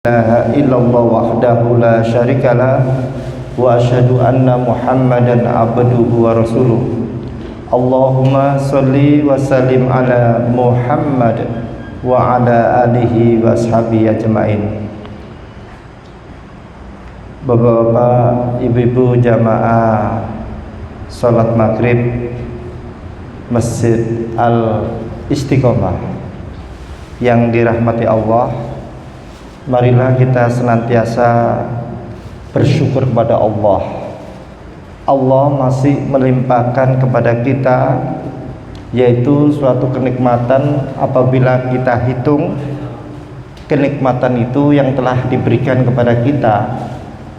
La ilaha illallah wahdahu la syarikalah wa asyhadu anna Muhammadan abduhu wa rasuluh. Allahumma sholli wa sallim ala Muhammad wa ala alihi wa ashabihi ajmain. Bapak-bapak, ibu-ibu jamaah salat maghrib Masjid Al-Istiqomah yang dirahmati Allah, marilah kita senantiasa bersyukur kepada Allah. Allah masih melimpahkan kepada kita, yaitu suatu kenikmatan. Apabila kita hitung kenikmatan itu yang telah diberikan kepada kita,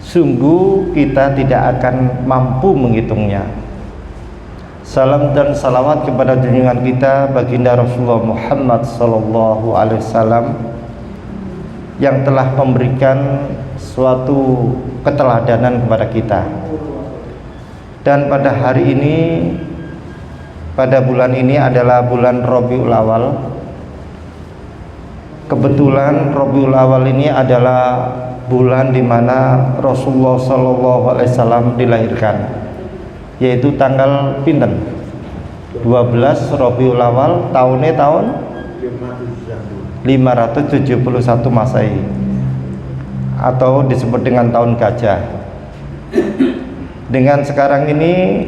sungguh kita tidak akan mampu menghitungnya. Salam dan salawat kepada junjungan kita baginda Rasulullah Muhammad sallallahu alaihi wasallam yang telah memberikan suatu keteladanan kepada kita. Dan pada hari ini, pada bulan ini adalah bulan Rabiul Awal. Kebetulan Rabiul Awal ini adalah bulan di mana Rasulullah sallallahu alaihi wasallam dilahirkan, yaitu tanggal pinten? 12 Rabiul Awal, tahunnya tahun 571 Masehi, atau disebut dengan tahun gajah. Dengan sekarang ini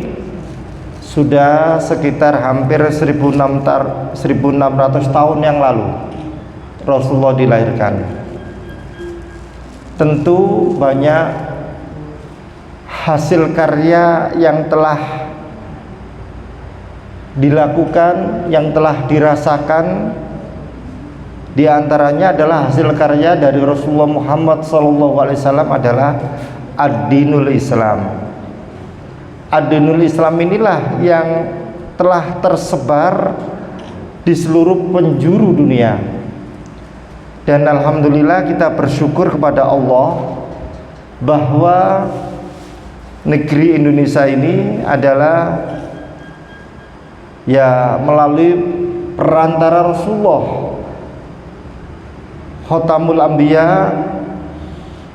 sudah sekitar hampir 1600 tahun yang lalu Rasulullah dilahirkan. Tentu banyak hasil karya yang telah dilakukan, yang telah dirasakan. Di antaranya adalah hasil karya dari Rasulullah Muhammad SAW adalah Ad-Dinul Islam. Ad-Dinul Islam inilah yang telah tersebar di seluruh penjuru dunia. Dan alhamdulillah kita bersyukur kepada Allah bahwa negeri Indonesia ini adalah ya melalui perantara Rasulullah, Khotamul Anbiya,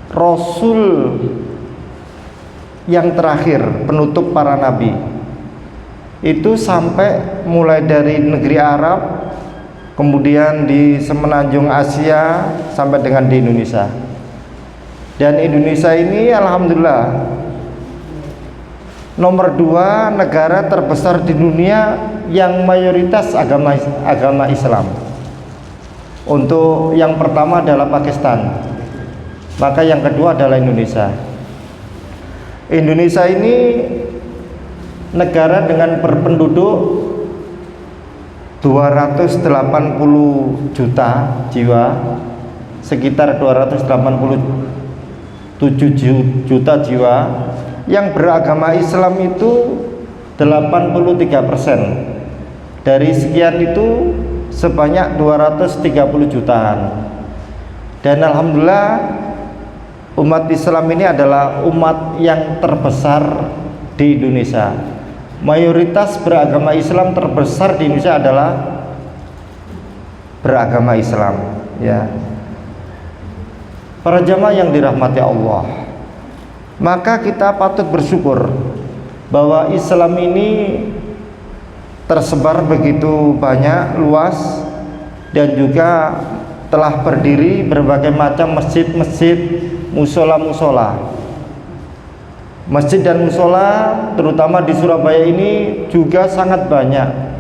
Rasul yang terakhir, penutup para nabi, itu sampai mulai dari negeri Arab, kemudian di semenanjung Asia, sampai dengan di Indonesia. Dan Indonesia ini alhamdulillah nomor 2 negara terbesar di dunia yang mayoritas agama Islam. Untuk yang pertama adalah Pakistan, maka yang kedua adalah Indonesia. Indonesia ini negara dengan berpenduduk 280 juta jiwa, sekitar 287 juta jiwa. Yang beragama Islam itu 83%. Dari sekian itu sebanyak 230 jutaan. Dan alhamdulillah umat Islam ini adalah umat yang terbesar di Indonesia. Mayoritas beragama Islam terbesar di Indonesia adalah beragama Islam, ya. Para jamaah yang dirahmati Allah, maka kita patut bersyukur bahwa Islam ini tersebar begitu banyak, luas, dan juga telah berdiri berbagai macam masjid-masjid, musola-musola. Masjid dan musola terutama di Surabaya ini juga sangat banyak.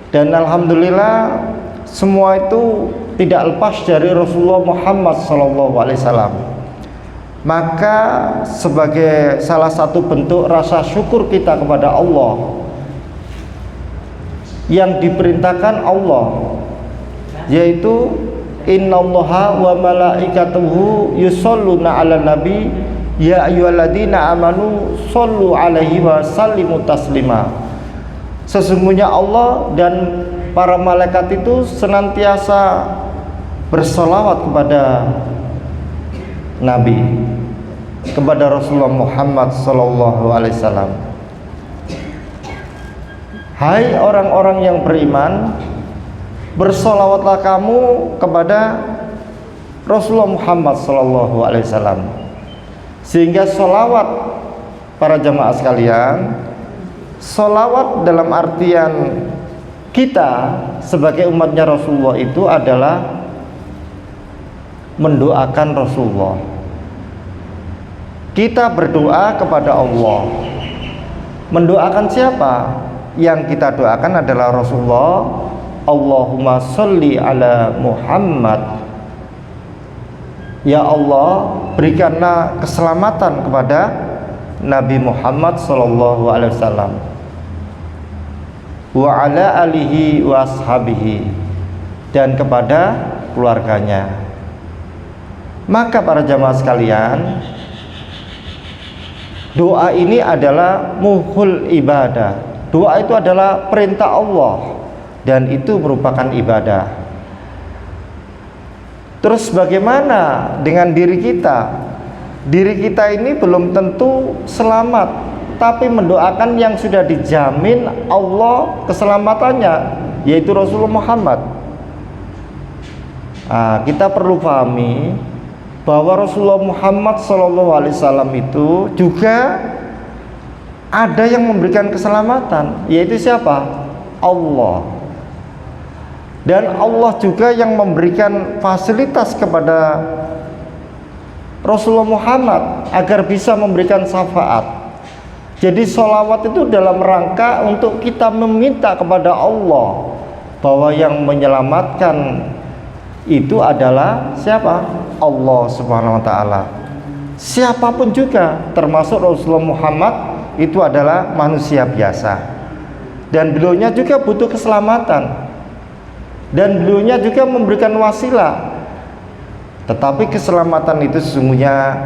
Dan alhamdulillah semua itu tidak lepas dari Rasulullah Muhammad SAW. Maka sebagai salah satu bentuk rasa syukur kita kepada Allah yang diperintahkan Allah, yaitu innallaha wa malaikatahu yusholluna 'alan nabi ya ayyuhalladzina amanu shollu 'alaihi wa sallimu taslima. Sesungguhnya Allah dan para malaikat itu senantiasa bersolawat kepada Nabi, kepada Rasulullah Muhammad SAW. Hai orang-orang yang beriman, bersolawatlah kamu kepada Rasulullah Muhammad Sallallahu Alaihi Wasallam. Sehingga sholawat, para jamaah sekalian, sholawat dalam artian kita sebagai umatnya Rasulullah itu adalah mendoakan Rasulullah. Kita berdoa kepada Allah. Mendoakan siapa? Yang kita doakan adalah Rasulullah. Allahumma sholli ala Muhammad. Ya Allah, berikanlah keselamatan kepada Nabi Muhammad sallallahu alaihi wasallam wa ala alihi wa ashabihi, dan kepada keluarganya. Maka para jamaah sekalian, doa ini adalah muhul ibadah. Doa itu adalah perintah Allah dan itu merupakan ibadah. Terus bagaimana dengan diri kita? Diri kita ini belum tentu selamat, tapi mendoakan yang sudah dijamin Allah keselamatannya, yaitu Rasulullah Muhammad. Kita perlu pahami bahwa Rasulullah Muhammad SAW itu juga ada yang memberikan keselamatan, yaitu siapa? Allah. Dan Allah juga yang memberikan fasilitas kepada Rasulullah Muhammad agar bisa memberikan syafaat. Jadi sholawat itu dalam rangka untuk kita meminta kepada Allah bahwa yang menyelamatkan itu adalah siapa? Allah Subhanahu wa taala. Siapapun juga, termasuk Rasulullah Muhammad, itu adalah manusia biasa. Dan beliaunya juga butuh keselamatan. Dan beliaunya juga memberikan wasilah. Tetapi keselamatan itu sesungguhnya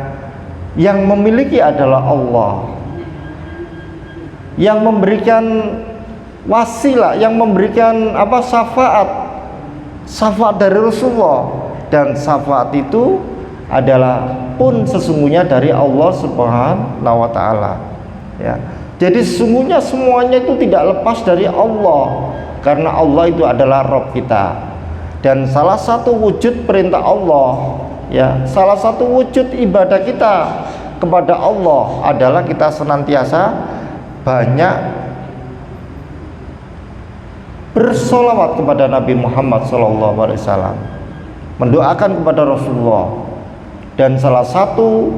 yang memiliki adalah Allah. Yang memberikan wasilah, yang memberikan syafaat dari Rasulullah, dan syafaat itu adalah pun sesungguhnya dari Allah Subhanahu wa taala. Ya. Jadi sesungguhnya semuanya itu tidak lepas dari Allah, karena Allah itu adalah Rabb kita. Dan salah satu wujud perintah Allah, ya, salah satu wujud ibadah kita kepada Allah adalah kita senantiasa banyak bersolawat kepada Nabi Muhammad SAW, mendoakan kepada Rasulullah. Dan salah satu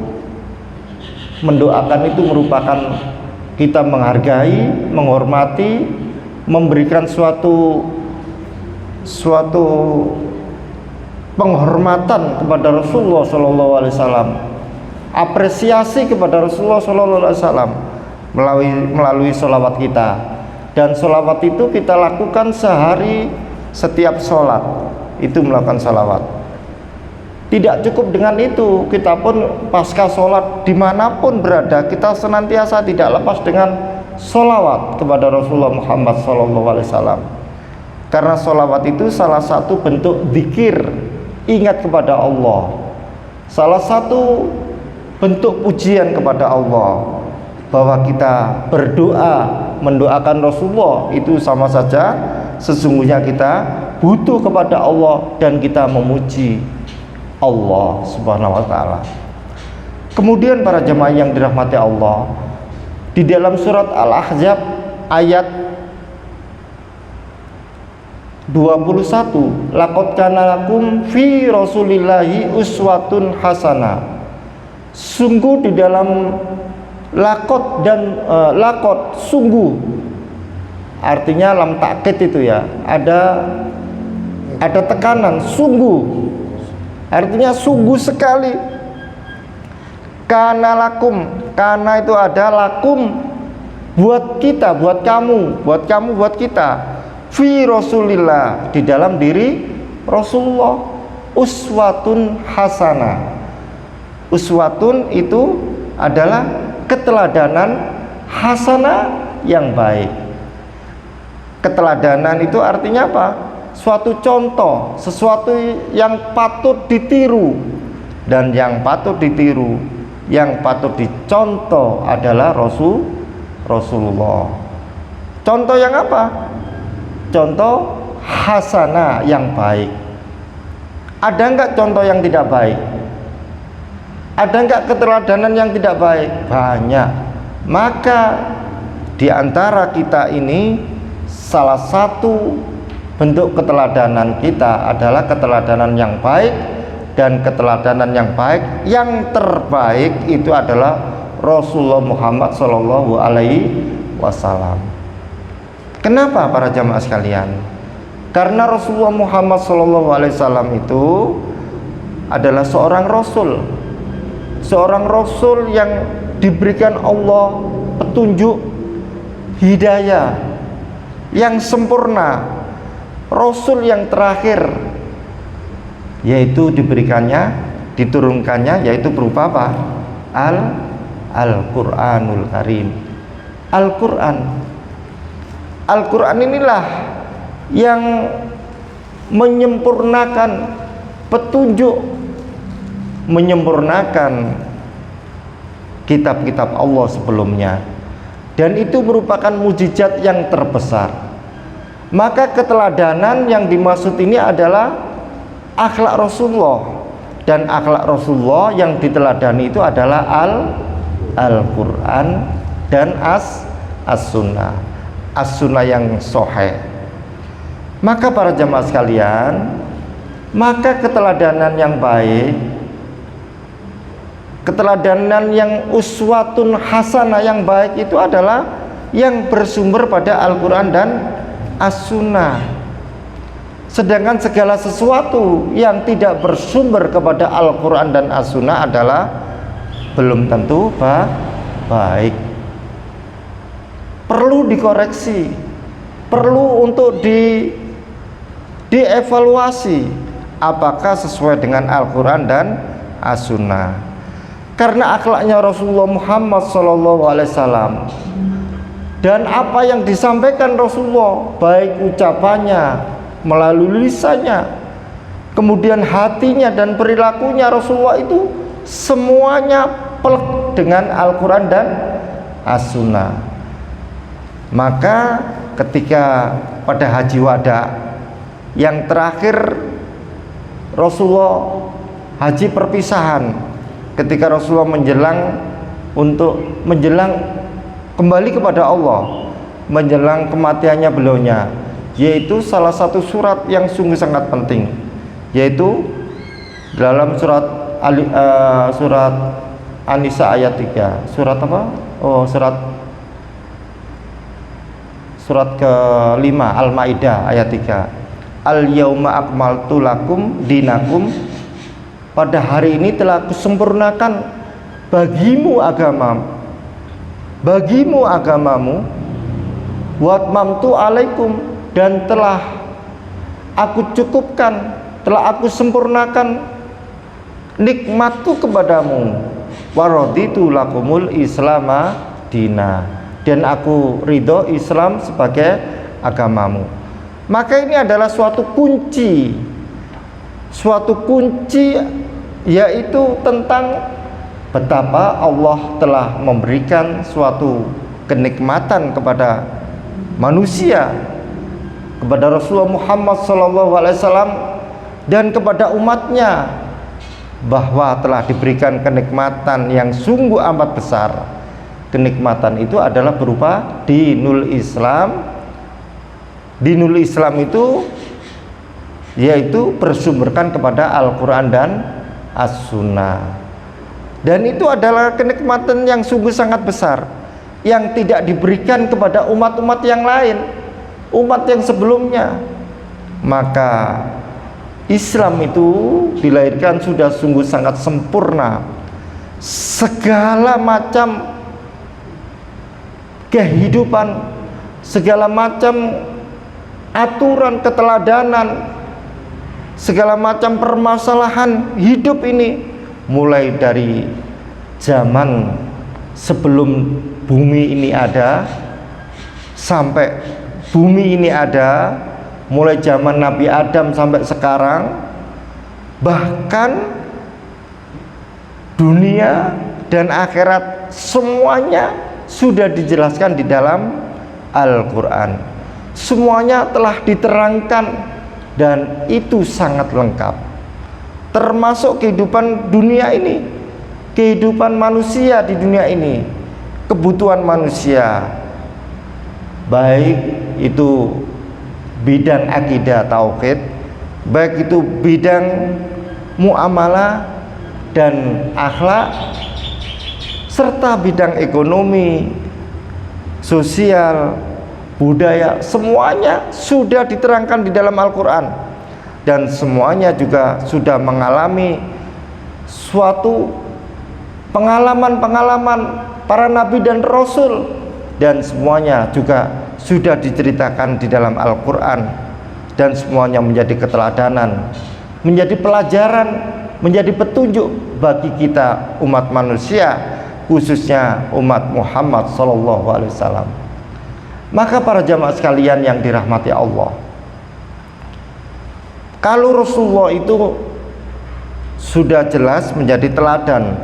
mendoakan itu merupakan kita menghargai, menghormati, memberikan suatu penghormatan kepada Rasulullah SAW, apresiasi kepada Rasulullah SAW melalui sholawat kita. Dan sholawat itu kita lakukan sehari, setiap sholat itu melakukan sholawat. Tidak cukup dengan itu, kita pun pasca sholat dimanapun berada, kita senantiasa tidak lepas dengan sholawat kepada Rasulullah Muhammad SAW. Karena sholawat itu salah satu bentuk zikir, ingat kepada Allah, salah satu bentuk pujian kepada Allah, bahwa kita berdoa mendoakan Rasulullah itu sama saja sesungguhnya kita butuh kepada Allah dan kita memuji Allah Subhanahu wa taala. Kemudian para jemaah yang dirahmati Allah, di dalam surat Al-Ahzab ayat 21, laqad kana lakum fi rasulillahi uswatun hasanah. Sungguh di dalam lakot dan lakot, sungguh, artinya lam takkid itu ya, ada tekanan, sungguh, artinya sungguh sekali. Kana lakum, kana itu ada lakum, buat kita, buat kamu, buat kita, fi rasulillah, di dalam diri Rasulullah, uswatun hasanah. Uswatun itu adalah keteladanan, hasanah yang baik. Keteladanan itu artinya apa? Suatu contoh, sesuatu yang patut ditiru. Dan yang patut ditiru, yang patut dicontoh adalah Rasulullah. Contoh yang apa? Contoh hasanah yang baik. Ada enggak contoh yang tidak baik? Ada enggak keteladanan yang tidak baik? Banyak. Maka di antara kita ini, salah satu bentuk keteladanan kita adalah keteladanan yang baik, dan keteladanan yang baik yang terbaik itu adalah Rasulullah Muhammad Shallallahu Alaihi Wasallam. Kenapa para jamaah sekalian? Karena Rasulullah Muhammad Shallallahu Alaihi Wasallam itu adalah seorang Rasul yang diberikan Allah petunjuk hidayah yang sempurna, Rasul yang terakhir, yaitu diturunkannya yaitu berupa apa? Al-Quranul Karim. Al-Quran inilah yang menyempurnakan petunjuk, menyempurnakan kitab-kitab Allah sebelumnya, dan itu merupakan mukjizat yang terbesar. Maka keteladanan yang dimaksud ini adalah akhlak Rasulullah, dan akhlak Rasulullah yang diteladani itu adalah Al-Quran dan As-Sunnah yang sahih. Maka para jamaah sekalian, maka keteladanan yang baik, keteladanan yang uswatun hasanah yang baik itu adalah yang bersumber pada Al-Quran dan As-Sunnah. Sedangkan segala sesuatu yang tidak bersumber kepada Al-Quran dan As-Sunnah adalah belum tentu baik. Perlu dikoreksi, perlu untuk dievaluasi apakah sesuai dengan Al-Quran dan As-Sunnah. Karena akhlaknya Rasulullah Muhammad SAW dan apa yang disampaikan Rasulullah, baik ucapannya melalui lisannya, kemudian hatinya dan perilakunya, Rasulullah itu semuanya plek dengan Al-Quran dan As-Sunnah. Maka ketika pada Haji Wada yang terakhir Rasulullah haji perpisahan, ketika Rasulullah menjelang kembali kepada Allah, menjelang kematiannya beliaunya, yaitu salah satu surat yang sungguh sangat penting, yaitu dalam surat An-Nisa ayat 3. Surat apa? Surat ke-5 Al-Maidah ayat 3. Al-yauma akmaltu lakum dinakum, pada hari ini telah kusempurnakan bagimu agamamu, wa atmamtu alaikum, dan telah aku cukupkan, telah aku sempurnakan nikmatku kepadamu, wa raditu lakumul islama dina, dan aku ridho Islam sebagai agamamu. Maka ini adalah suatu kunci, yaitu tentang betapa Allah telah memberikan suatu kenikmatan kepada manusia, kepada Rasulullah Muhammad SAW dan kepada umatnya, bahwa telah diberikan kenikmatan yang sungguh amat besar. Kenikmatan itu adalah berupa dinul Islam. Dinul Islam itu yaitu bersumberkan kepada Al-Quran dan As-Sunnah, dan itu adalah kenikmatan yang sungguh sangat besar yang tidak diberikan kepada umat-umat yang lain, umat yang sebelumnya. Maka Islam itu dilahirkan sudah sungguh sangat sempurna. Segala macam kehidupan, segala macam aturan keteladanan, segala macam permasalahan hidup ini, mulai dari zaman sebelum bumi ini ada sampai bumi ini ada, mulai zaman Nabi Adam sampai sekarang, bahkan dunia dan akhirat semuanya sudah dijelaskan di dalam Al-Quran. Semuanya telah diterangkan dan itu sangat lengkap. termasuk kehidupan dunia ini, kehidupan manusia di dunia ini, kebutuhan manusia, baik itu bidang akidah tauhid, baik itu bidang muamalah dan akhlak, serta bidang ekonomi, sosial, budaya, semuanya sudah diterangkan di dalam Al-Quran, dan semuanya juga sudah mengalami suatu pengalaman-pengalaman para nabi dan rasul, dan semuanya juga sudah diceritakan di dalam Al-Quran, dan semuanya menjadi keteladanan, menjadi pelajaran, menjadi petunjuk bagi kita umat manusia, khususnya umat Muhammad SAW. Maka para jamaah sekalian yang dirahmati Allah, kalau Rasulullah itu sudah jelas menjadi teladan,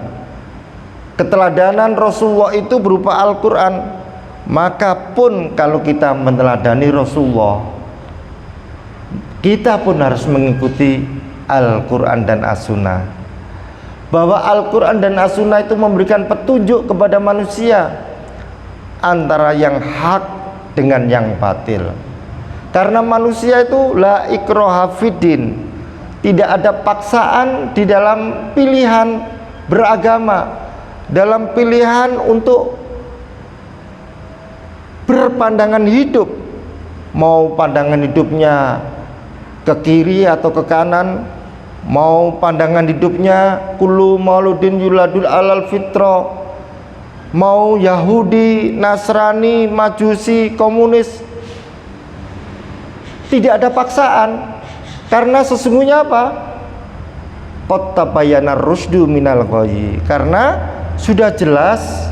keteladanan Rasulullah itu berupa Al-Quran, maka pun kalau kita meneladani Rasulullah, kita pun harus mengikuti Al-Quran dan As-Sunnah. Bahwa Al-Quran dan As-Sunnah itu memberikan petunjuk kepada manusia antara yang hak dengan yang batil. Karena manusia itu la ikraha fiddin, tidak ada paksaan di dalam pilihan beragama, dalam pilihan untuk berpandangan hidup, mau pandangan hidupnya ke kiri atau ke kanan, mau pandangan hidupnya kullu mauludin yuladul alal fitrah, mau Yahudi, Nasrani, Majusi, komunis, tidak ada paksaan. Karena sesungguhnya apa? Qad tabayyana rusdu minal ghayy, karena sudah jelas.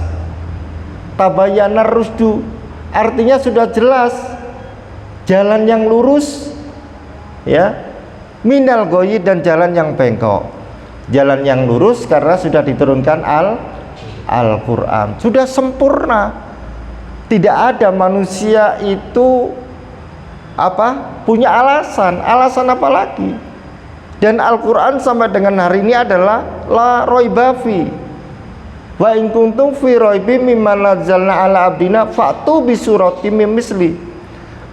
Tabayyana rusdu artinya sudah jelas jalan yang lurus, ya, minal ghayy, dan jalan yang bengkok. Jalan yang lurus karena sudah diturunkan Al-Quran, sudah sempurna. Tidak ada manusia itu punya alasan apa lagi. Dan Al-Quran sampai dengan hari ini adalah la raiba fi, wa in kuntum fi raibim mimma nazzalna ala abdina fa'tu bi suratim min misli.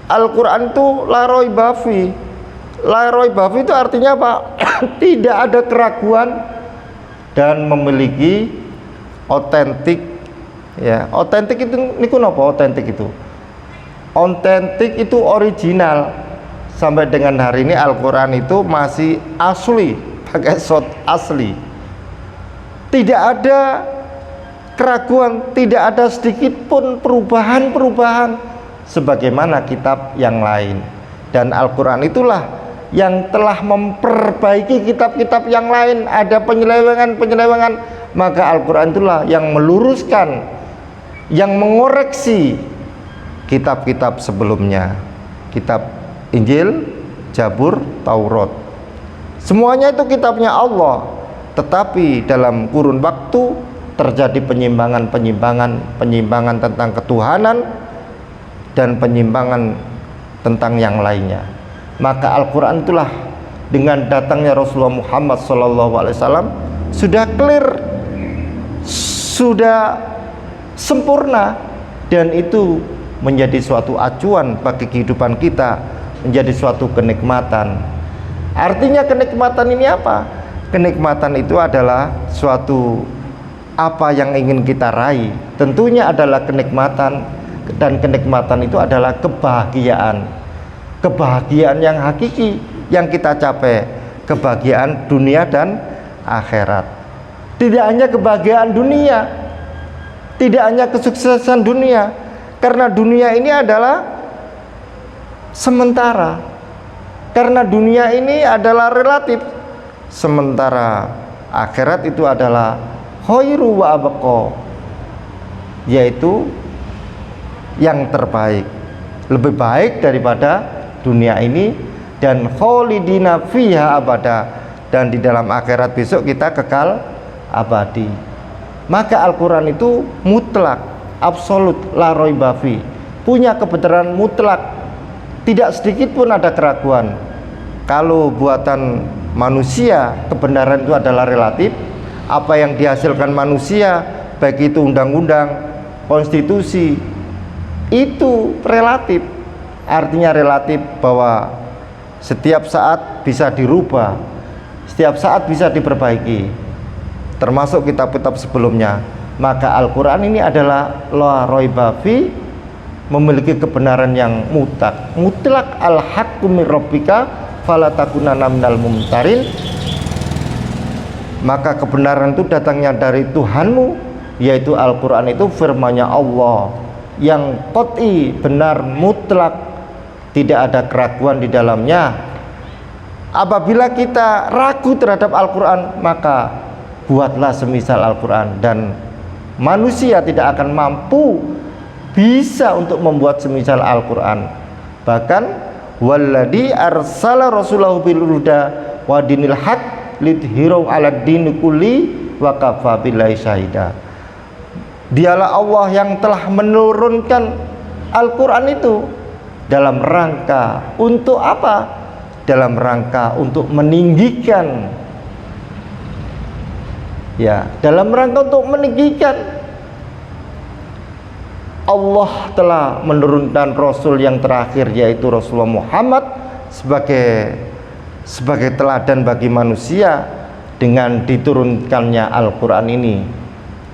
Al-Quran itu la raiba fi. La raiba fi itu artinya apa? Tidak ada keraguan dan memiliki otentik, ya. Otentik itu niku napa? Otentik itu original. Sampai dengan hari ini Al-Quran itu masih asli, pakai shot asli, tidak ada keraguan, tidak ada sedikit pun perubahan sebagaimana kitab yang lain. Dan Al-Quran itulah yang telah memperbaiki kitab-kitab yang lain. Ada penyelewengan, maka Al-Quran itulah yang meluruskan, yang mengoreksi kitab-kitab sebelumnya, kitab Injil, Zabur, Taurat, semuanya itu kitabnya Allah. Tetapi dalam kurun waktu terjadi penyimpangan tentang ketuhanan dan penyimpangan tentang yang lainnya. Maka Al-Quran itulah dengan datangnya Rasulullah Muhammad SAW sudah clear, sudah sempurna, dan itu menjadi suatu acuan bagi kehidupan kita, menjadi suatu kenikmatan. Artinya kenikmatan ini apa? Kenikmatan itu adalah suatu apa yang ingin kita raih, tentunya adalah kenikmatan, dan kenikmatan itu adalah kebahagiaan yang hakiki yang kita capai, kebahagiaan dunia dan akhirat. Tidak hanya kebahagiaan dunia, tidak hanya kesuksesan dunia, karena dunia ini adalah sementara, karena dunia ini adalah relatif, sementara akhirat itu adalah khairu wa abqa, yaitu yang terbaik, lebih baik daripada dunia ini, dan khalidina fiha abada, dan di dalam akhirat besok kita kekal abadi. Maka Al-Quran itu mutlak, absolut, la raiba fi, punya kebenaran mutlak, tidak sedikit pun ada keraguan. Kalau buatan manusia, kebenaran itu adalah relatif. Apa yang dihasilkan manusia, baik itu undang-undang, konstitusi, itu relatif. Artinya relatif bahwa setiap saat bisa dirubah, setiap saat bisa diperbaiki, termasuk kitab-kitab sebelumnya. Maka Al-Quran ini adalah la raiba fi, memiliki kebenaran yang mutlak al-haqqu mir rabbika fala takunanna minal mumtarin. Maka kebenaran itu datangnya dari Tuhanmu, yaitu Al-Quran itu firman-Nya Allah yang qat'i, benar, mutlak, tidak ada keraguan di dalamnya. Apabila kita ragu terhadap Al-Quran, maka buatlah semisal Al-Quran, dan manusia tidak akan mampu bisa untuk membuat semisal Al-Quran. Bahkan walladzi arsala rasulahu bil huda wa dinil haq lidhhiru 'alad dini kulli wa kafa billahi syahida. Dialah Allah yang telah menurunkan Al-Quran itu dalam rangka untuk apa? Dalam rangka untuk meninggikan, ya, dalam rangka untuk meninggikan. Allah telah menurunkan Rasul yang terakhir, yaitu Rasulullah Muhammad, sebagai teladan bagi manusia dengan diturunkannya Al-Quran ini.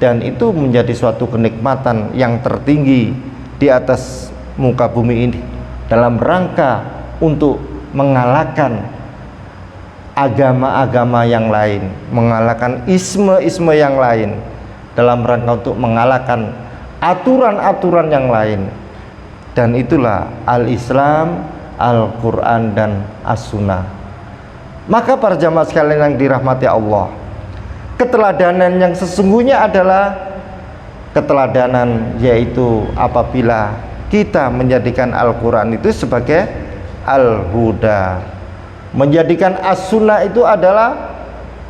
Dan itu menjadi suatu kenikmatan yang tertinggi di atas muka bumi ini, dalam rangka untuk mengalahkan agama-agama yang lain, mengalahkan isme-isme yang lain, dalam rangka untuk mengalahkan aturan-aturan yang lain. Dan itulah Al-Islam, Al-Quran, dan As-Sunnah. Maka para jamaah sekalian yang dirahmati Allah, keteladanan yang sesungguhnya adalah keteladanan, yaitu apabila kita menjadikan Al-Quran itu sebagai Al-Huda, menjadikan As-Sunnah itu adalah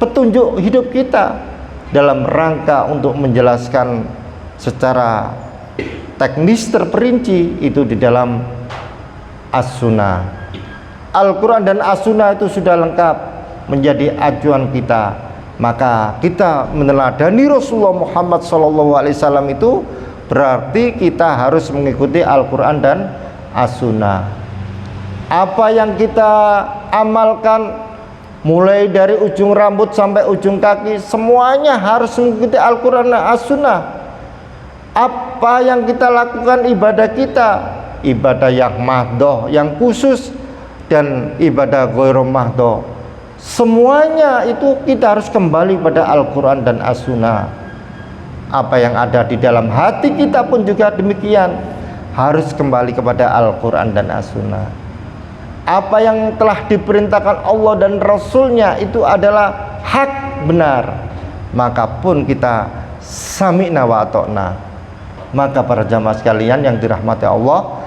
petunjuk hidup kita, dalam rangka untuk menjelaskan secara teknis terperinci itu di dalam As-Sunnah. Al-Quran dan As-Sunnah itu sudah lengkap menjadi acuan kita. Maka kita meneladani Rasulullah Muhammad SAW itu berarti kita harus mengikuti Al-Quran dan As-Sunnah. Apa yang kita amalkan, mulai dari ujung rambut sampai ujung kaki, semuanya harus mengikuti Al-Quran dan As-Sunnah. Apa yang kita lakukan, ibadah kita, ibadah yang mahdoh, yang khusus, dan ibadah ghairu mahdoh, semuanya itu kita harus kembali pada Al-Quran dan As-Sunnah. Apa yang ada di dalam hati kita pun juga demikian, harus kembali kepada Al-Quran dan As-Sunnah. Apa yang telah diperintahkan Allah dan Rasulnya itu adalah hak, benar, maka pun kita sami'na wa ata'na. Maka para jamaah sekalian yang dirahmati Allah,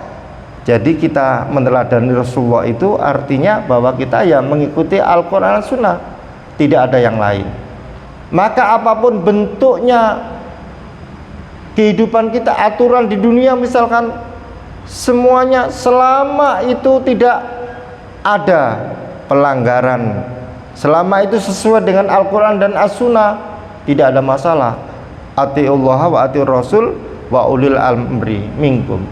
jadi kita meneladani Rasulullah itu artinya bahwa kita ya mengikuti Al-Quran dan Sunnah, tidak ada yang lain. Maka apapun bentuknya kehidupan kita, aturan di dunia misalkan, semuanya selama itu tidak ada pelanggaran, selama itu sesuai dengan Al-Quran dan As-Sunnah, tidak ada masalah. Atiullaha wa atiur Rasul wa ulil amri minkum.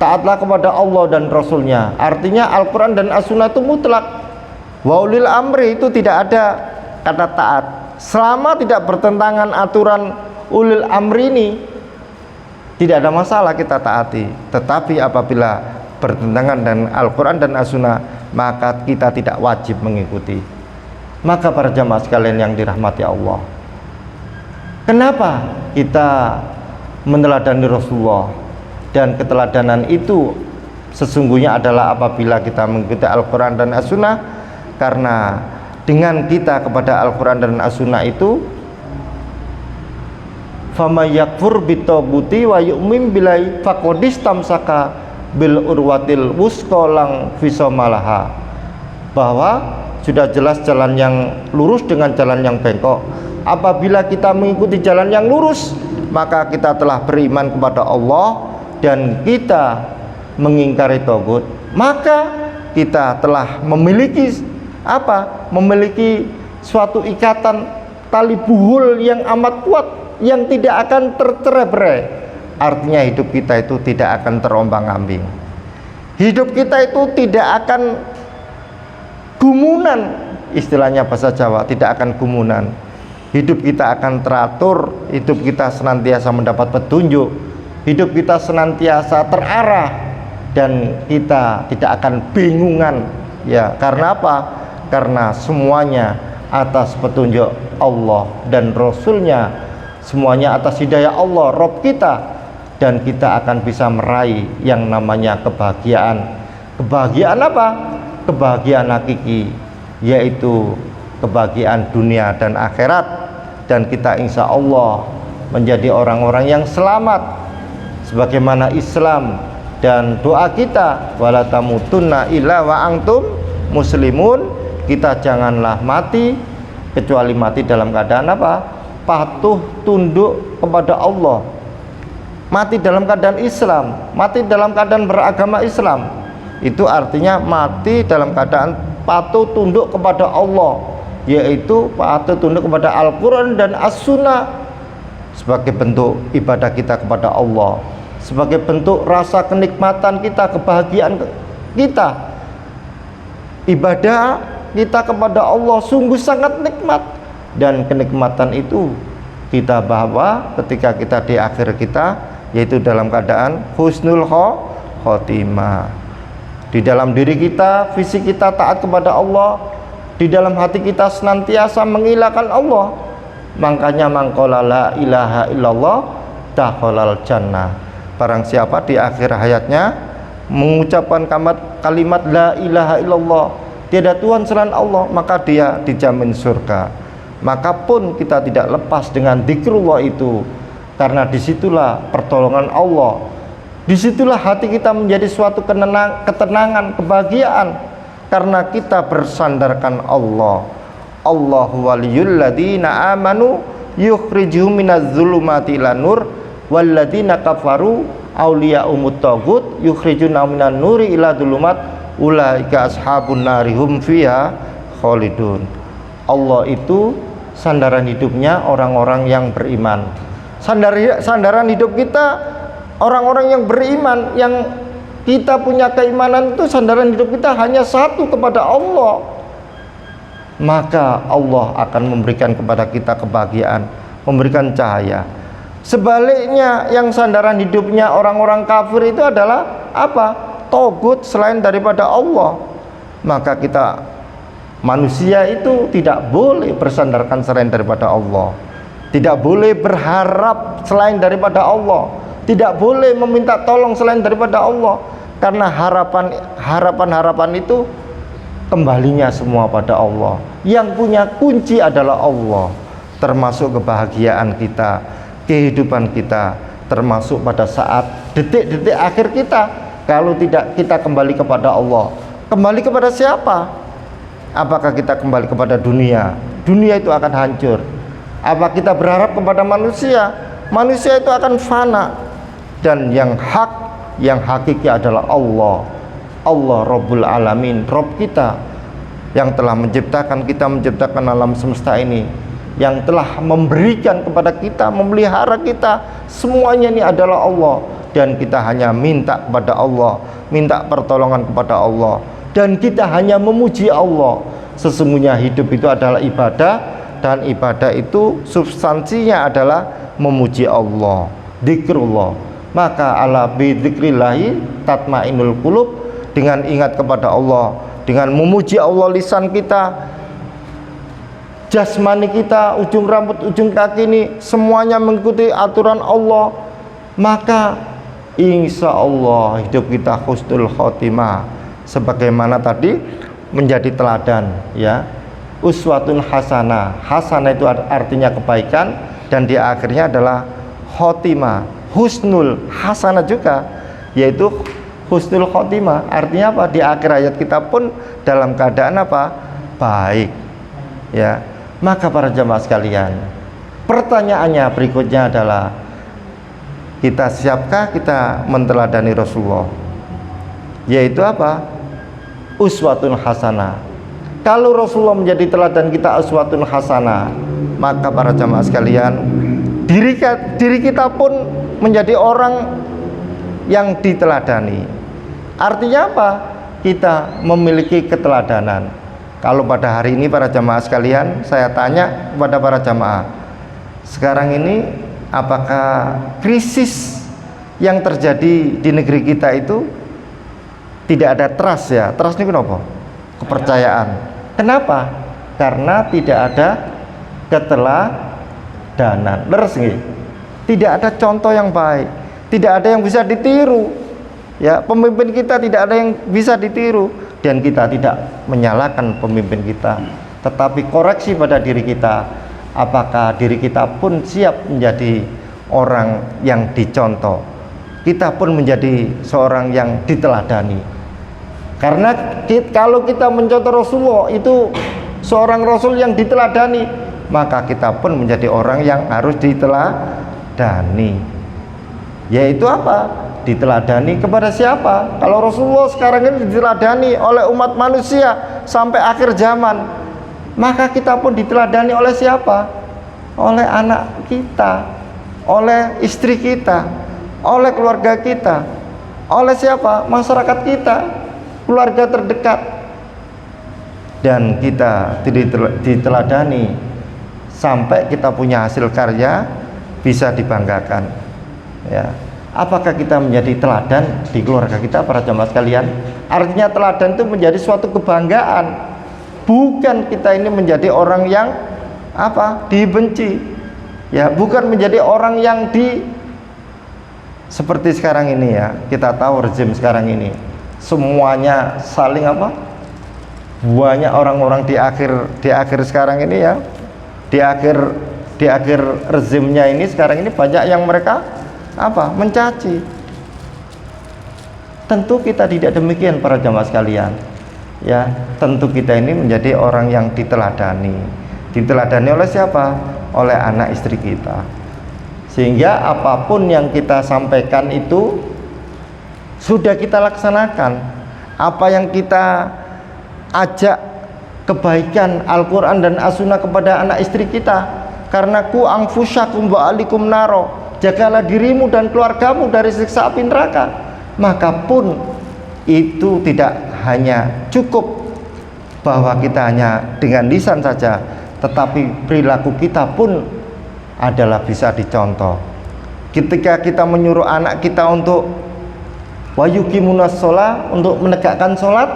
Taatlah kepada Allah dan Rasulnya, artinya Al-Quran dan As-Sunnah itu mutlak. Wa ulil amri itu tidak ada kata taat, selama tidak bertentangan aturan ulil amri ini, tidak ada masalah kita taati. Tetapi apabila bertentangan dengan Al-Quran dan As-Sunnah, maka kita tidak wajib mengikuti. Maka para jamaah sekalian yang dirahmati Allah, kenapa kita meneladani Rasulullah? Dan keteladanan itu sesungguhnya adalah apabila kita mengikuti Al-Quran dan As-Sunnah, karena dengan kita kepada Al-Quran dan As-Sunnah itu, faman yakfur bitaguti wa yu'min billahi faqad istamsaka bil urwatil wusqa lang fisamalaha, bahwa sudah jelas jalan yang lurus dengan jalan yang bengkok. Apabila kita mengikuti jalan yang lurus, maka kita telah beriman kepada Allah dan kita mengingkari tagut, maka kita telah memiliki apa? Memiliki suatu ikatan tali buhul yang amat kuat, yang tidak akan tercerai-berai. Artinya hidup kita itu tidak akan terombang-ambing. Hidup kita itu tidak akan gumunan, istilahnya bahasa Jawa, tidak akan gumunan. Hidup kita akan teratur, hidup kita senantiasa mendapat petunjuk, hidup kita senantiasa terarah, dan kita tidak akan bingungan. Ya, karena apa? Karena semuanya atas petunjuk Allah dan Rasulnya, semuanya atas hidayah Allah, Rabb kita, dan kita akan bisa meraih yang namanya kebahagiaan. Kebahagiaan apa? Kebahagiaan hakiki, yaitu kebahagiaan dunia dan akhirat. Dan kita insya Allah menjadi orang-orang yang selamat, sebagaimana Islam dan doa kita, wala tamutunna illa wa antum muslimun. Kita janganlah mati kecuali mati dalam keadaan apa? Patuh tunduk kepada Allah, mati dalam keadaan Islam, mati dalam keadaan beragama Islam. Itu artinya mati dalam keadaan patuh tunduk kepada Allah, yaitu patuh tunduk kepada Al-Quran dan As-Sunnah, sebagai bentuk ibadah kita kepada Allah, sebagai bentuk rasa kenikmatan kita, kebahagiaan kita. Ibadah kita kepada Allah sungguh sangat nikmat, dan kenikmatan itu kita bawa ketika kita di akhir kita, yaitu dalam keadaan husnul khotimah. Di dalam diri kita, fisik kita taat kepada Allah, di dalam hati kita senantiasa mengilakan Allah. Makanya mangqala la ilaha illallah dakhalal jannah. Barang siapa di akhir hayatnya mengucapkan kalimat la ilaha illallah, tiada Tuhan selain Allah, maka dia dijamin surga. Maka pun kita tidak lepas dengan zikrullah itu, karena disitulah pertolongan Allah, disitulah hati kita menjadi suatu ketenangan, kebahagiaan, karena kita bersandarkan Allah. Allahu waliyul ladzina amanu yukhrijuhum minadz zulumati ilan nur walladzina kafaru auliya'umut taghut yukhrijuna minan nuri ila dzulumat ulaika ashabun narihum fiha khalidun. Allah itu sandaran hidupnya orang-orang yang beriman. Sandaran hidup kita orang-orang yang beriman, yang kita punya keimanan itu sandaran hidup kita hanya satu, kepada Allah. Maka Allah akan memberikan kepada kita kebahagiaan, memberikan cahaya. Sebaliknya, yang sandaran hidupnya orang-orang kafir itu adalah apa? Togut, selain daripada Allah. Maka kita manusia itu tidak boleh bersandarkan selain daripada Allah, tidak boleh berharap selain daripada Allah, tidak boleh meminta tolong selain daripada Allah, karena harapan itu kembalinya semua pada Allah. Yang punya kunci adalah Allah, termasuk kebahagiaan kita, kehidupan kita, termasuk pada saat detik-detik akhir kita. Kalau tidak kita kembali kepada Allah, kembali kepada siapa? Apakah kita kembali kepada dunia? Dunia itu akan hancur. Apa kita berharap kepada manusia? Manusia itu akan fana. Dan yang hak, yang hakiki adalah Allah. Allah Rabbul Alamin, Rabb kita, yang telah menciptakan kita, menciptakan alam semesta ini, yang telah memberikan kepada kita, memelihara kita. Semuanya ini adalah Allah, dan kita hanya minta kepada Allah, minta pertolongan kepada Allah, dan kita hanya memuji Allah. Sesungguhnya hidup itu adalah ibadah, dan ibadah itu substansinya adalah memuji Allah, zikrullah. Maka ala bidzikrillahi tatmainul qulub, dengan ingat kepada Allah, dengan memuji Allah lisan kita, jasmani kita, ujung rambut, ujung kaki ini semuanya mengikuti aturan Allah, maka insya Allah hidup kita husnul khotimah, sebagaimana tadi menjadi teladan, ya, uswatun hasanah. Hasanah itu artinya kebaikan, dan di akhirnya adalah khotimah, husnul hasanah juga, yaitu husnul khotimah. Artinya apa? Di akhir hayat kita pun dalam keadaan apa? Baik, ya. Maka para jamaah sekalian, pertanyaannya berikutnya adalah, kita siapkah kita menteladani Rasulullah? Yaitu apa? Uswatun hasanah. Kalau Rasulullah menjadi teladan kita, uswatun hasanah, maka para jamaah sekalian, diri kita pun menjadi orang yang diteladani. Artinya apa? Kita memiliki keteladanan. Kalau pada hari ini para jamaah sekalian, saya tanya kepada para jamaah, sekarang ini apakah krisis yang terjadi di negeri kita itu tidak ada trust ya? Trust ini kenapa? Kepercayaan. Kenapa? Karena tidak ada keteladanan. Leres nggih? Tidak ada contoh yang baik, tidak ada yang bisa ditiru. Ya, pemimpin kita tidak ada yang bisa ditiru, dan kita tidak menyalahkan pemimpin kita, tetapi koreksi pada diri kita, apakah diri kita pun siap menjadi orang yang dicontoh, kita pun menjadi seorang yang diteladani. Karena kalau kita mencontoh Rasulullah, itu seorang Rasul yang diteladani, maka kita pun menjadi orang yang harus diteladani. Yaitu apa? Diteladani kepada siapa? Kalau Rasulullah sekarang ini diteladani oleh umat manusia sampai akhir zaman, maka kita pun diteladani oleh siapa? Oleh anak kita, oleh istri kita, oleh keluarga kita, oleh siapa? Masyarakat kita, keluarga terdekat. Dan kita diteladani sampai kita punya hasil karya bisa dibanggakan. Ya. Apakah kita menjadi teladan di keluarga kita, para jamaah sekalian? Artinya teladan itu menjadi suatu kebanggaan, bukan kita ini menjadi orang yang apa? Dibenci. Ya, bukan menjadi orang yang seperti sekarang ini ya. Kita tahu rezim sekarang ini semuanya saling apa? Banyak orang-orang di akhir sekarang ini ya. Di akhir rezimnya ini sekarang ini banyak yang mereka apa? Mencaci. Tentu kita tidak demikian para jamaah sekalian. Ya, tentu kita ini menjadi orang yang diteladani. Diteladani oleh siapa? Oleh anak istri kita. Sehingga apapun yang kita sampaikan itu sudah kita laksanakan. Apa yang kita ajak kebaikan Al-Quran dan As-Sunnah kepada anak istri kita, karena ku anfusakum wa alikum naro, jagalah dirimu dan keluargamu dari siksa api neraka. Maka pun itu tidak hanya cukup bahwa kita hanya dengan lisan saja, tetapi perilaku kita pun adalah bisa dicontoh. Ketika kita menyuruh anak kita untuk wayuqimunas sholat, untuk menegakkan sholat,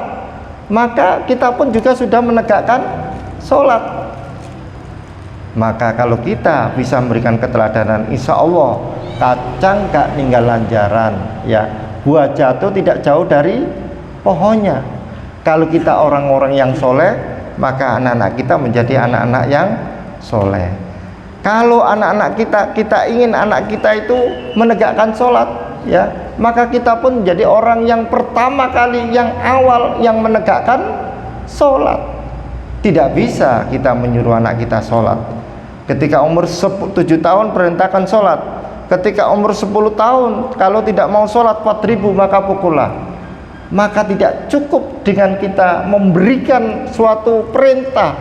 maka kita pun juga sudah menegakkan sholat. Maka kalau kita bisa memberikan keteladanan, insya Allah kacang gak ninggalan jaran ya, buah jatuh tidak jauh dari pohonnya. Kalau kita orang-orang yang soleh, maka anak-anak kita menjadi anak-anak yang soleh. Kalau anak-anak kita ingin anak kita itu menegakkan sholat ya, maka kita pun menjadi orang yang pertama kali, yang awal yang menegakkan sholat. Tidak bisa kita menyuruh anak kita sholat. Ketika umur 7 tahun perintahkan sholat, ketika umur 10 tahun kalau tidak mau sholat 4.000 maka pukullah. Maka tidak cukup dengan kita memberikan suatu perintah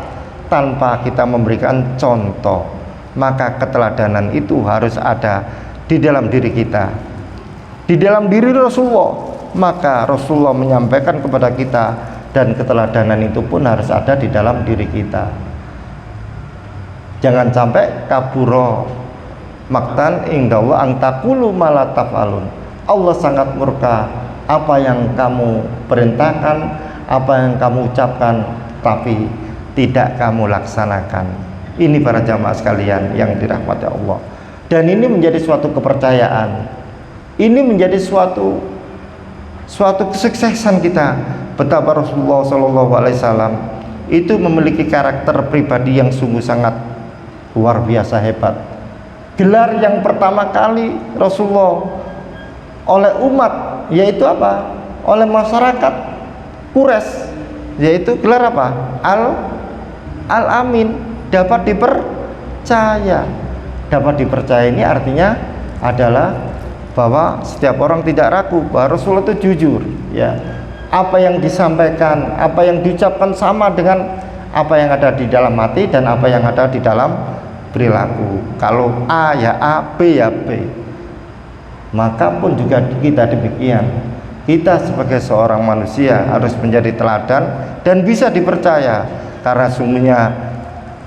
tanpa kita memberikan contoh. Maka keteladanan itu harus ada di dalam diri kita, di dalam diri Rasulullah. Maka Rasulullah menyampaikan kepada kita, dan keteladanan itu pun harus ada di dalam diri kita. Jangan sampai kaburo maktan indallah angtakulu malah taf'alun. Allah sangat murka apa yang kamu perintahkan, apa yang kamu ucapkan, tapi tidak kamu laksanakan. Ini para jamaah sekalian yang dirahmati Allah. Dan ini menjadi suatu kepercayaan. Ini menjadi suatu kesuksesan kita. Betapa Rasulullah SAW itu memiliki karakter pribadi yang sungguh sangat luar biasa hebat. Gelar yang pertama kali Rasulullah oleh umat, yaitu apa? Oleh masyarakat Quraisy, yaitu gelar apa? Al-Amin, dapat dipercaya. Dapat dipercaya ini artinya adalah bahwa setiap orang tidak ragu bahwa Rasulullah itu jujur ya. apa yang disampaikan, apa yang diucapkan sama dengan apa yang ada di dalam hati dan apa yang ada di dalam perilaku. Kalau A ya A, B ya B. Maka pun juga kita demikian. Kita sebagai seorang manusia harus menjadi teladan dan bisa dipercaya, karena sungguhnya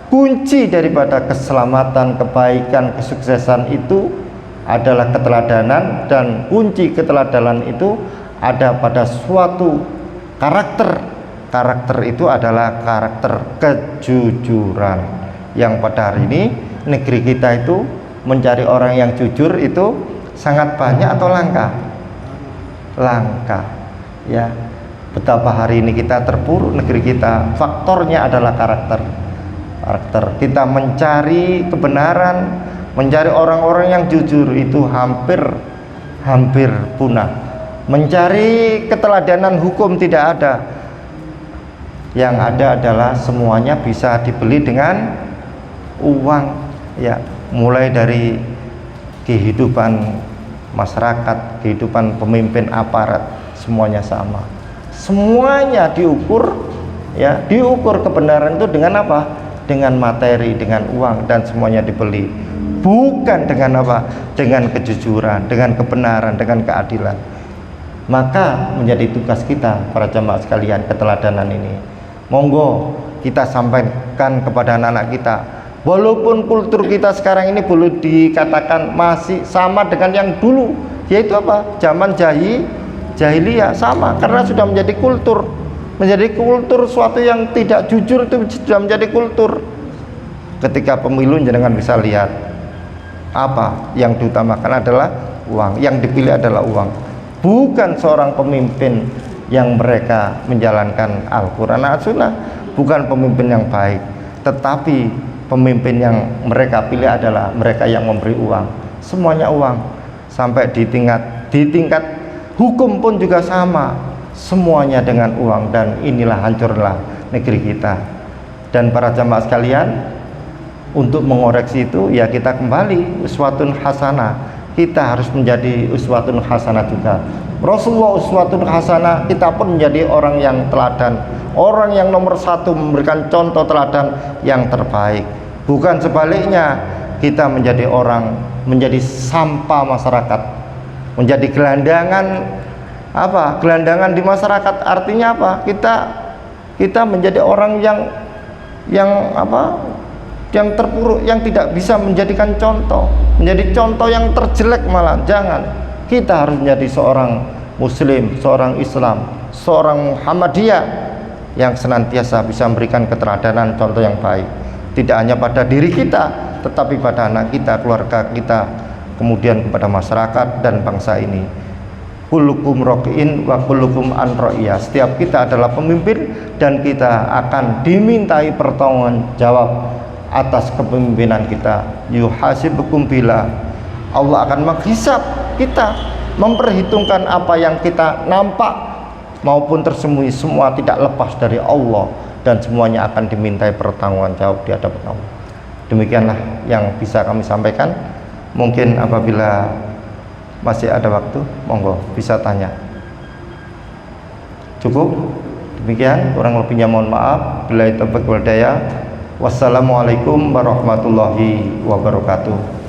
kunci daripada keselamatan, kebaikan, kesuksesan itu adalah keteladanan, dan kunci keteladanan itu ada pada suatu karakter. Karakter itu adalah karakter kejujuran, yang pada hari ini negeri kita itu mencari orang yang jujur itu sangat banyak atau langka? Langka, ya. Betapa hari ini kita terpuruk negeri kita, faktornya adalah karakter. Kita mencari kebenaran, mencari orang-orang yang jujur itu hampir punah. Mencari keteladanan hukum tidak ada. Yang ada adalah semuanya bisa dibeli dengan uang, ya. Mulai dari kehidupan masyarakat, kehidupan pemimpin aparat, semuanya sama. Semuanya diukur, ya, diukur kebenaran itu dengan apa? Dengan materi, dengan uang, dan semuanya dibeli. Bukan dengan apa? Dengan kejujuran, dengan kebenaran, dengan keadilan. Maka menjadi tugas kita para jamaah sekalian, keteladanan ini. Monggo kita sampaikan kepada anak-anak kita. Walaupun kultur kita sekarang ini boleh dikatakan masih sama dengan yang dulu, yaitu apa? Zaman jahiliyah, sama, karena sudah menjadi kultur. Menjadi kultur suatu yang tidak jujur itu sudah menjadi kultur. Ketika pemilu jangan bisa lihat apa yang diutamakan adalah uang, yang dipilih adalah uang, bukan seorang pemimpin yang mereka menjalankan Al-Quran As-Sunnah, bukan pemimpin yang baik, tetapi pemimpin yang mereka pilih adalah mereka yang memberi uang. Semuanya uang. Sampai di tingkat hukum pun juga sama, semuanya dengan uang. Dan inilah hancurlah negeri kita. Dan para jamaah sekalian, untuk mengoreksi itu ya kita kembali uswatun hasanah. Kita harus menjadi uswatun hasanah juga. Rasulullah uswatun hasanah, kita pun menjadi orang yang teladan, orang yang nomor satu, memberikan contoh teladan yang terbaik. Bukan sebaliknya, kita menjadi orang, menjadi sampah masyarakat, menjadi gelandangan. Apa? Gelandangan di masyarakat artinya apa? Kita menjadi orang yang apa? Yang terpuruk, yang tidak bisa menjadikan contoh, menjadi contoh yang terjelek malah. Jangan. Kita harus menjadi seorang muslim, seorang Islam, seorang Muhammadiyah yang senantiasa bisa memberikan keteladanan, contoh yang baik. Tidak hanya pada diri kita, tetapi pada anak kita, keluarga kita, kemudian kepada masyarakat dan bangsa ini. Kullukum rokiin wa kullukum an ro'iyah. Setiap kita adalah pemimpin dan kita akan dimintai pertanggung jawab atas kepemimpinan kita. Yuhasibukum bila, Allah akan menghisab kita, memperhitungkan apa yang kita nampak maupun tersembunyi, semua tidak lepas dari Allah, dan semuanya akan dimintai pertanggungan jawab di hadapan Allah. Demikianlah yang bisa kami sampaikan. Mungkin apabila masih ada waktu, monggo bisa tanya. Cukup demikian, kurang lebihnya mohon maaf. Billahi taufiq wal hidayah. Wassalamualaikum warahmatullahi wabarakatuh.